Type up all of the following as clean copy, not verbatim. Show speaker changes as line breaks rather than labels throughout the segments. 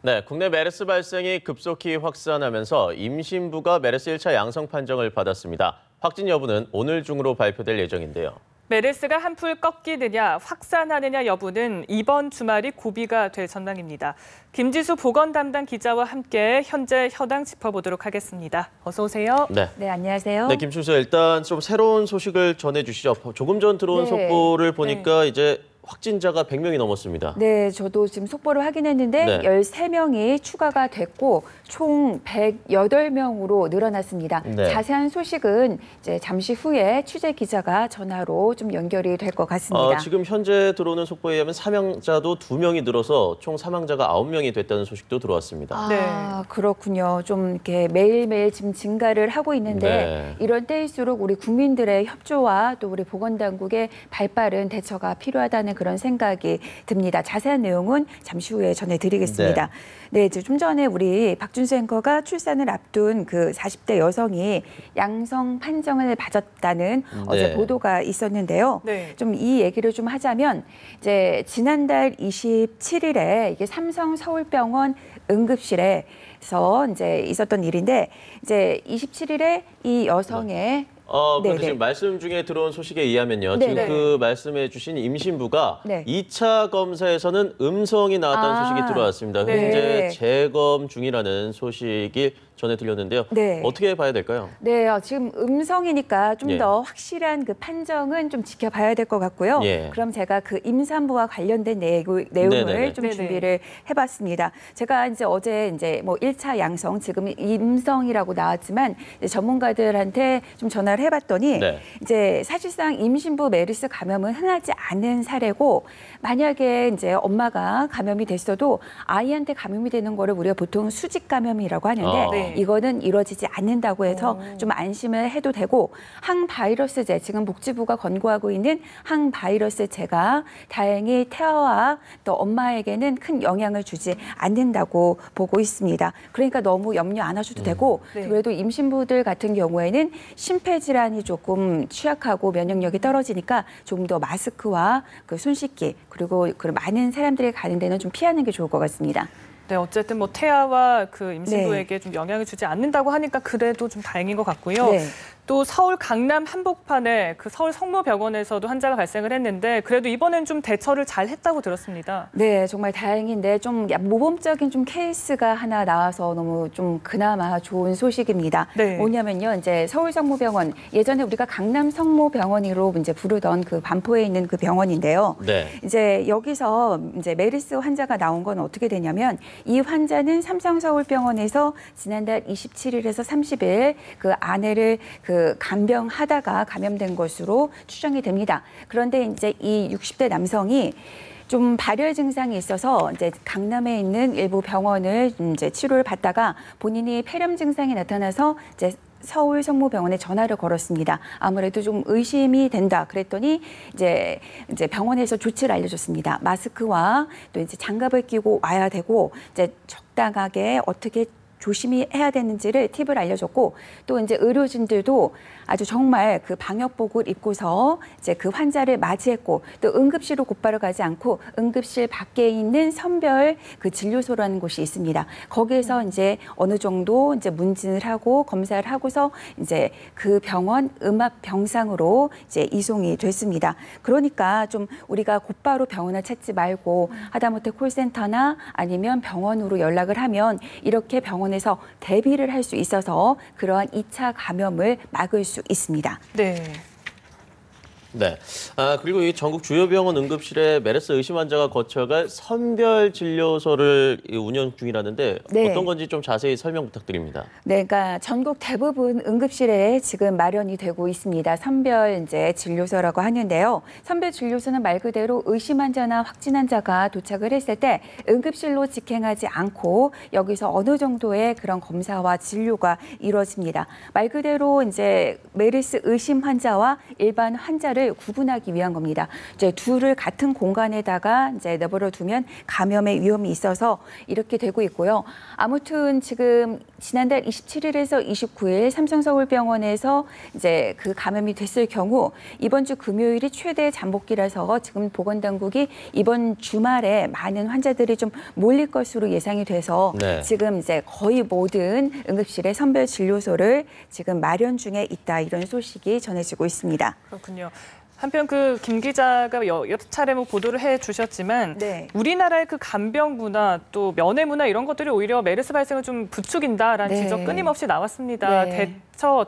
네, 국내 메르스 발생이 급속히 확산하면서 임신부가 메르스 1차 양성 판정을 받았습니다. 확진 여부는 오늘 중으로 발표될 예정인데요.
메르스가 한풀 꺾이느냐 확산하느냐 여부는 이번 주말이 고비가 될 전망입니다. 김지수 보건 담당 기자와 함께 현재 현황 짚어보도록 하겠습니다. 어서 오세요.
네, 안녕하세요.
네, 김충수 일단 좀 새로운 소식을 전해주시죠. 조금 전 들어온 속보를 보니까 이제 확진자가 100명이 넘었습니다.
네, 저도 지금 속보를 확인했는데 13명이 추가가 됐고 총 108명으로 늘어났습니다. 자세한 소식은 이제 잠시 후에 취재 기자가 전화로 좀 연결이 될 것 같습니다.
지금 현재 들어오는 속보에 의하면 사망자도 2명이 늘어서 총 사망자가 9명이 됐다는 소식도 들어왔습니다.
그렇군요. 좀 이렇게 매일매일 지금 증가를 하고 있는데 이런 때일수록 우리 국민들의 협조와 또 우리 보건당국의 발빠른 대처가 필요하다는 그런 생각이 듭니다. 자세한 내용은 잠시 후에 전해드리겠습니다. 네, 이제 좀 전에 우리 박준수 앵커가 출산을 앞둔 그 40대 여성이 양성 판정을 받았다는 어제 보도가 있었는데요. 좀 이 얘기를 좀 하자면 이제 지난달 27일에 이게 삼성 서울병원 응급실에서 이제 있었던 일인데 이제 27일에 이 여성의
그런데 지금 말씀 중에 들어온 소식에 의하면요. 지금 그 말씀해 주신 임신부가 2차 검사에서는 음성이 나왔다는 소식이 들어왔습니다. 현재 재검 중이라는 소식이 전해 들렸는데요. 어떻게 봐야 될까요?
네, 지금 음성이니까 좀 더 확실한 그 판정은 좀 지켜봐야 될 것 같고요. 그럼 제가 그 임산부와 관련된 내용을 좀 준비를 해봤습니다. 제가 이제 어제 이제 뭐 1차 양성, 지금 임성이라고 나왔지만 이제 전문가들한테 좀 전화를 해봤더니 이제 사실상 임신부 메르스 감염은 흔하지 않은 사례고 만약에 이제 엄마가 감염이 됐어도 아이한테 감염이 되는 거를 우리가 보통 수직 감염이라고 하는데 이거는 이루어지지 않는다고 해서 좀 안심을 해도 되고 항바이러스제, 지금 복지부가 권고하고 있는 항바이러스제가 다행히 태아와 또 엄마에게는 큰 영향을 주지 않는다고 보고 있습니다. 그러니까 너무 염려 안 하셔도 되고 그래도 임신부들 같은 경우에는 심폐질환이 조금 취약하고 면역력이 떨어지니까 조금 더 마스크와 그 손 씻기 그리고 그 많은 사람들이 가는 데는 좀 피하는 게 좋을 것 같습니다.
네, 어쨌든 뭐 태아와 그 임신부에게 좀 영향을 주지 않는다고 하니까 그래도 좀 다행인 것 같고요. 또 서울 강남 한복판에 그 서울 성모병원에서도 환자가 발생을 했는데 그래도 이번엔 좀 대처를 잘 했다고 들었습니다.
네, 정말 다행인데 좀 모범적인 좀 케이스가 하나 나와서 너무 좀 그나마 좋은 소식입니다. 뭐냐면요, 이제 서울 성모병원 예전에 우리가 강남 성모병원으로 이제 부르던 그 반포에 있는 그 병원인데요. 이제 여기서 이제 메르스 환자가 나온 건 어떻게 되냐면 이 환자는 삼성서울병원에서 지난달 27일에서 30일 그 아내를 그 간병하다가 감염된 것으로 추정이 됩니다. 그런데 이제 이 60대 남성이 좀 발열 증상이 있어서 이제 강남에 있는 일부 병원을 이제 치료를 받다가 본인이 폐렴 증상이 나타나서 이제 서울 성모병원에 전화를 걸었습니다. 아무래도 좀 의심이 된다. 그랬더니 이제 병원에서 조치를 알려줬습니다. 마스크와 또 이제 장갑을 끼고 와야 되고 이제 적당하게 어떻게 조심히 해야 되는지를 팁을 알려줬고 또 이제 의료진들도 아주 정말 그 방역복을 입고서 이제 그 환자를 맞이했고 또 응급실로 곧바로 가지 않고 응급실 밖에 있는 선별 그 진료소라는 곳이 있습니다. 거기에서 이제 어느 정도 이제 문진을 하고 검사를 하고서 이제 그 병원 음압 병상으로 이제 이송이 됐습니다. 그러니까 좀 우리가 곧바로 병원을 찾지 말고 하다못해 콜센터나 아니면 병원으로 연락을 하면 이렇게 병원에서 대비를 할 수 있어서 그러한 2차 감염을 막을 수 있습니다.
그리고 이 전국 주요 병원 응급실에 메르스 의심 환자가 거쳐갈 선별 진료소를 운영 중이라는데 어떤 건지 좀 자세히 설명 부탁드립니다.
그러니까 전국 대부분 응급실에 지금 마련이 되고 있습니다. 선별 이제 진료소라고 하는데요. 선별 진료소는 말 그대로 의심 환자나 확진 환자가 도착을 했을 때 응급실로 직행하지 않고 여기서 어느 정도의 그런 검사와 진료가 이루어집니다. 말 그대로 이제 메르스 의심 환자와 일반 환자를 환자를 구분하기 위한 겁니다. 이제 둘을 같은 공간에다가 이제 내버려 두면 감염의 위험이 있어서 이렇게 되고 있고요. 아무튼 지금 지난달 27일에서 29일 삼성서울병원에서 이제 그 감염이 됐을 경우 이번 주 금요일이 최대 잠복기라서 지금 보건당국이 이번 주말에 많은 환자들이 좀 몰릴 것으로 예상이 돼서 네. 지금 이제 거의 모든 응급실의 선별 진료소를 지금 마련 중에 있다 이런 소식이 전해지고 있습니다.
그렇군요. 한편 그 김 기자가 여러 차례 보도를 해주셨지만 네. 우리나라의 그 간병 문화 또 면회 문화 이런 것들이 오히려 메르스 발생을 좀 부추긴다라는 네. 지적 끊임없이 나왔습니다. 네.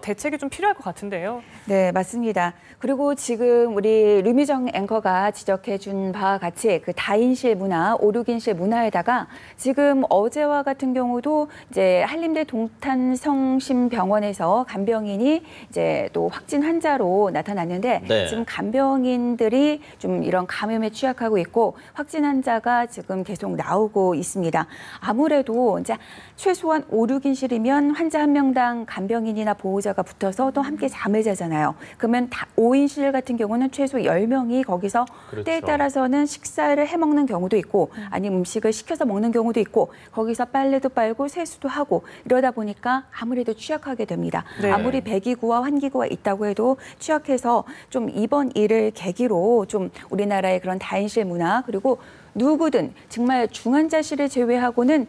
대책이 좀 필요할 것 같은데요.
네, 맞습니다. 그리고 지금 우리 류미정 앵커가 지적해준 바와 같이 그 다인실 문화, 5, 6인실 문화에다가 지금 어제와 같은 경우도 이제 한림대 동탄성심병원에서 간병인이 이제 또 확진 환자로 나타났는데 네. 지금 간병인들이 좀 이런 감염에 취약하고 있고 확진 환자가 지금 계속 나오고 있습니다. 아무래도 이제 최소한 5, 6인실이면 환자 한 명당 간병인이나 보호자가 붙어서 또 함께 잠을 자잖아요. 그러면 5인실 같은 경우는 최소 10명이 거기서 그렇죠. 때에 따라서는 식사를 해먹는 경우도 있고 아니면 음식을 시켜서 먹는 경우도 있고 거기서 빨래도 빨고 세수도 하고 이러다 보니까 아무래도 취약하게 됩니다. 네. 아무리 배기구와 환기구가 있다고 해도 취약해서 좀 이번 일을 계기로 좀 우리나라의 그런 다인실 문화 그리고 누구든 정말 중환자실을 제외하고는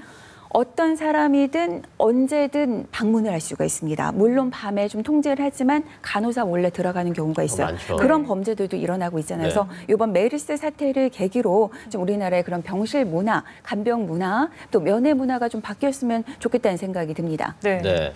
어떤 사람이든 언제든 방문을 할 수가 있습니다. 물론 밤에 좀 통제를 하지만 간호사 몰래 들어가는 경우가 있어요. 그런 범죄들도 일어나고 있잖아요. 네. 그래서 이번 메르스 사태를 계기로 좀 우리나라의 그런 병실 문화, 간병 문화, 또 면회 문화가 좀 바뀌었으면 좋겠다는 생각이 듭니다.
네. 네.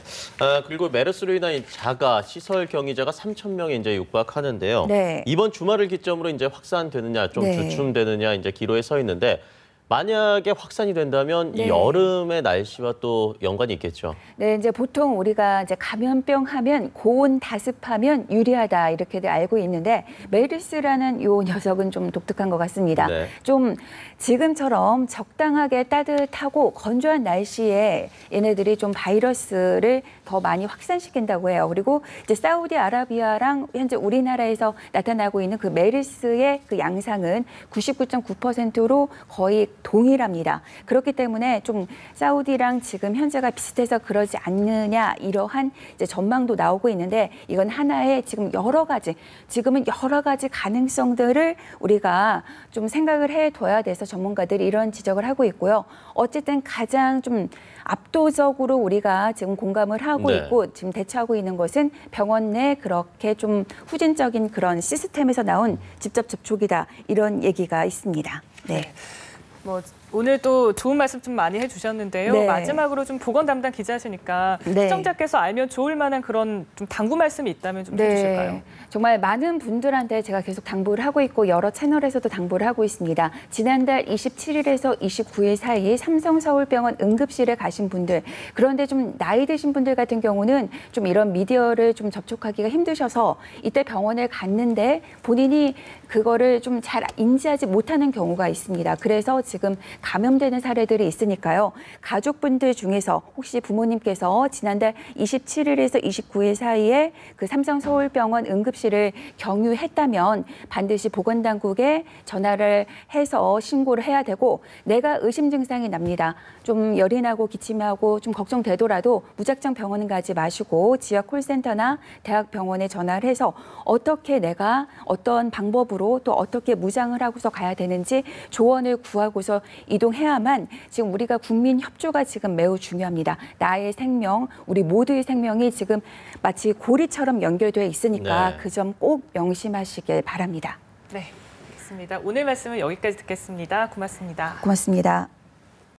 그리고 메르스로 인한 자가 시설 격리자가 3,000명에 이제 육박하는데요. 네. 이번 주말을 기점으로 이제 확산되느냐, 좀 네. 주춤되느냐 이제 기로에 서 있는데. 만약에 확산이 된다면 네. 여름의 날씨와 또 연관이 있겠죠.
네, 이제 보통 우리가 이제 감염병 하면 고온 다습하면 유리하다 이렇게들 알고 있는데 메르스라는 요 녀석은 좀 독특한 것 같습니다. 네. 좀 지금처럼 적당하게 따뜻하고 건조한 날씨에 얘네들이 좀 바이러스를 더 많이 확산시킨다고 해요. 그리고 이제 사우디아라비아랑 현재 우리나라에서 나타나고 있는 그 메르스의 그 양상은 99.9%로 거의 동일합니다. 그렇기 때문에 좀 사우디랑 지금 현재가 비슷해서 그러지 않느냐 이러한 이제 전망도 나오고 있는데 이건 하나의 지금은 여러 가지 가능성들을 우리가 좀 생각을 해둬야 돼서 전문가들이 이런 지적을 하고 있고요. 어쨌든 가장 좀 압도적으로 우리가 지금 공감을 하고 네. 있고 지금 대처하고 있는 것은 병원 내 그렇게 좀 후진적인 그런 시스템에서 나온 직접 접촉이다 이런 얘기가 있습니다. 네.
오늘 또 좋은 말씀 좀 많이 해주셨는데요. 네. 마지막으로 좀 보건 담당 기자시니까 네. 시청자께서 알면 좋을 만한 그런 좀 당부 말씀이 있다면 좀 해주실까요?
네. 정말 많은 분들한테 제가 계속 당부를 하고 있고 여러 채널에서도 당부를 하고 있습니다. 지난달 27일에서 29일 사이 삼성서울병원 응급실에 가신 분들 그런데 좀 나이 드신 분들 같은 경우는 좀 이런 미디어를 좀 접촉하기가 힘드셔서 이때 병원을 갔는데 본인이 그거를 좀 잘 인지하지 못하는 경우가 있습니다. 그래서 지금 감염되는 사례들이 있으니까요. 가족분들 중에서 혹시 부모님께서 지난달 27일에서 29일 사이에 그 삼성서울병원 응급실을 경유했다면 반드시 보건당국에 전화를 해서 신고를 해야 되고 내가 의심 증상이 납니다. 좀 열이 나고 기침하고 좀 걱정되더라도 무작정 병원 가지 마시고 지역 콜센터나 대학병원에 전화를 해서 어떻게 내가 어떤 방법으로 또 어떻게 무장을 하고서 가야 되는지 조언을 구하고서 이동해야만 지금 우리가 국민 협조가 지금 매우 중요합니다. 나의 생명, 우리 모두의 생명이 지금 마치 고리처럼 연결되어 있으니까 네. 그 점 꼭 명심하시길 바랍니다.
네, 알겠습니다. 오늘 말씀은 여기까지 듣겠습니다. 고맙습니다.
고맙습니다.